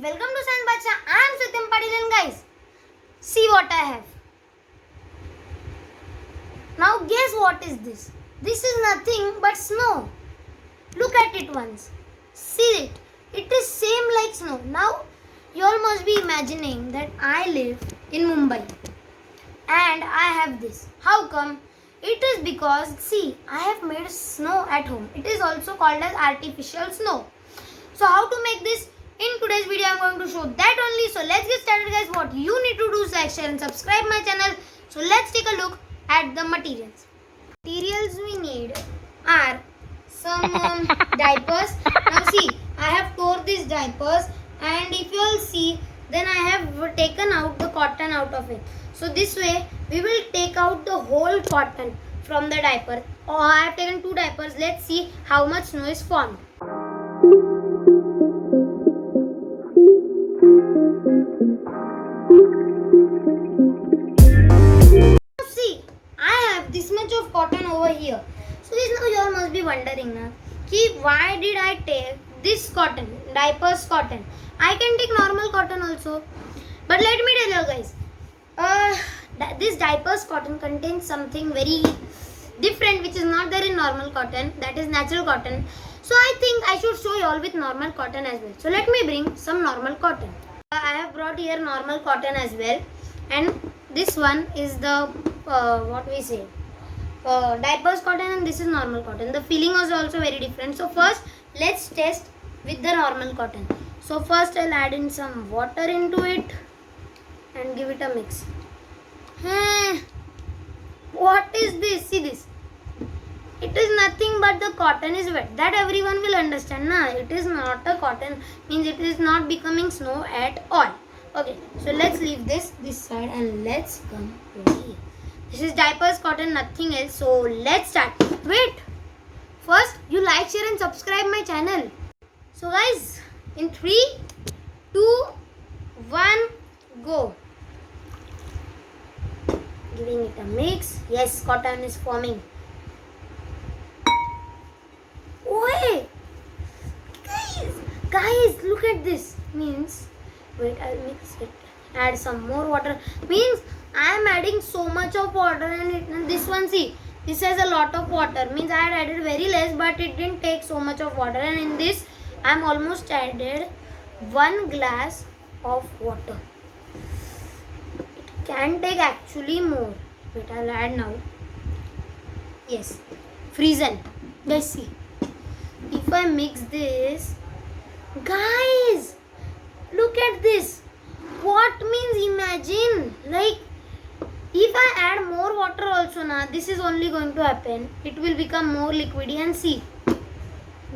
welcome to Science Bacha. I am Satyam Padil and guys, see what I have. Now guess what is this? This is nothing but snow. Look at it once. See it. It is same like snow. Now you all must be imagining that I live in Mumbai and I have this. How come? It is because see, I have made snow at home. It is also called as artificial snow. So how to make this? In today's video I am going to show that only. So let's get started guys. What you need to do is like, share and subscribe my channel. So let's take a look at the materials. Materials we need are some diapers. Now see, I have tore these diapers and if you all see, then I have taken out the cotton out of it. So this way we will take out the whole cotton from the diaper. I have taken 2 diapers. Let's see how much snow is formed. See, I have this much of cotton over here. So this now you all must be wondering now, why did I take this cotton, diapers cotton? I can take normal cotton also. But let me tell you guys, this diapers cotton contains something very different which is not there in normal cotton, that is natural cotton. So I think I should show you all with normal cotton as well. So let me bring some normal cotton. I have brought here normal cotton as well, and this one is the diapers cotton and this is normal cotton. The feeling is also very different. So first let's test with the normal cotton. So first I'll add in some water into it and give it a mix. What is this? See this. It is nothing but the cotton is wet. That everyone will understand. Nah, it is not a cotton. Means it is not becoming snow at all. Okay, so let's leave this side and let's come over here. This is diapers cotton, nothing else. So let's start. Wait. First, you like, share and subscribe my channel. So guys, in 3, 2, 1, go. Giving it a mix. Yes, cotton is forming. Wait, guys, look at this. Means, wait, I'll mix it. Add some more water. Means I am adding so much of water, and this one, see, this has a lot of water. Means I had added very less, but it didn't take so much of water. And in this, I am almost added 1 glass of water. It can take actually more. Wait, I'll add now. Yes, frozen. Let's see. If I mix this, guys, look at this. What means imagine, like, if I add more water also now, this is only going to happen. It will become more liquidy and see.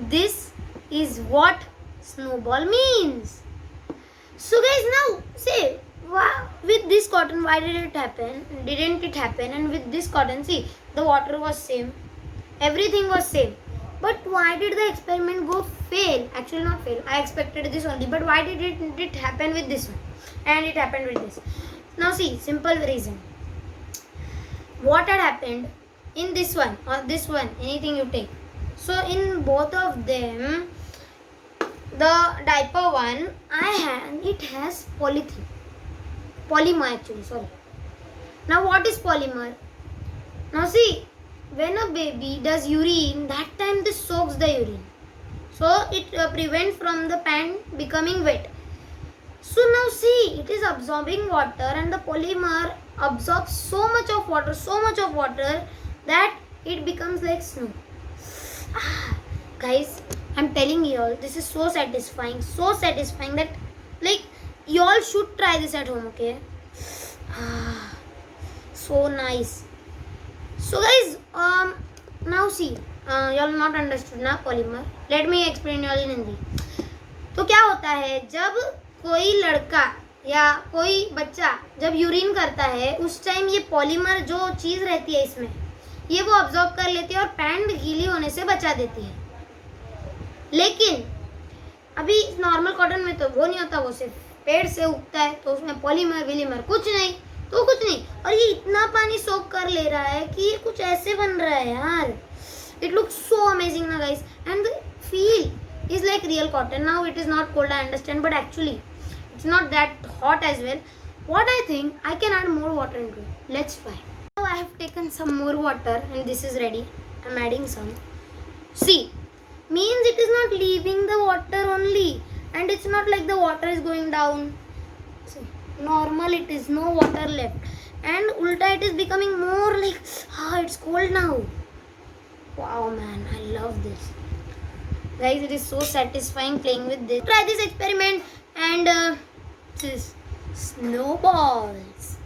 This is what snowball means. So guys, now say, with this cotton, why did it happen? Didn't it happen? And with this cotton, see, the water was same. Everything was same. But why did the experiment go fail? Actually not fail. I expected this only. But why did it happen with this one? And it happened with this. Now see, simple reason. What had happened in this one or this one, anything you take. So in both of them, the diaper one, it has polythene. Polymer actually, sorry. Now what is polymer? Now see, when a baby does urine, that time this soaks the urine. So it prevents from the pant becoming wet. So now see, it is absorbing water and the polymer absorbs so much of water that it becomes like snow. Guys, I'm telling you all, this is so satisfying that like you all should try this at home, okay? So nice. So guys, now see, you all not understood ना polymer. Let me explain you all in Hindi. तो क्या होता है, जब कोई लड़का या कोई बच्चा जब यूरिन करता है, उस टाइम ये पॉलीमर जो चीज़ रहती है इसमें, ये वो ऑब्जॉर्ब कर लेती है और पैंट गीली होने से बचा देती है. लेकिन अभी नॉर्मल कॉटन में तो वो नहीं होता, वो सिर्फ पेड़ से उगता है, तो उसमें पॉलीमर विलीमर कुछ नहीं. और ये इतना पानी सोक कर ले रहा है कि ये कुछ ऐसे बन रहा है यार. इट लुक्स सो अमेजिंग ना guys, and the feel is like real cotton. Now it is not cold, I understand, but actually It's not that hot as well. What I think, I can add more water into it. Let's try. Now I have taken some more water and this is ready. I'm adding some. See, means it is not leaving the water only, and it's not like the water is going down. See, normal it is, no water left, and ulta it is becoming more like, it's cold now. Wow man, I love this. Guys, it is so satisfying playing with this. Try this experiment and this snowballs.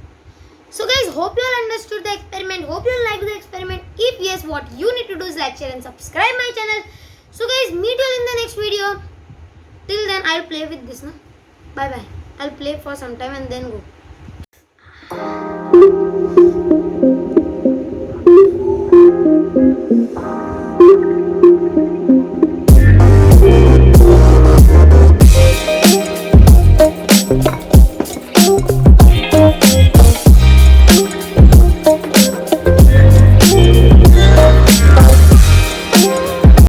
So guys, hope you all understood the experiment. Hope you all liked the experiment. If yes, what you need to do is like, share and subscribe my channel. So guys, meet you all in the next video. Till then, I'll play with this. No? Bye bye. I'll play for some time and then go.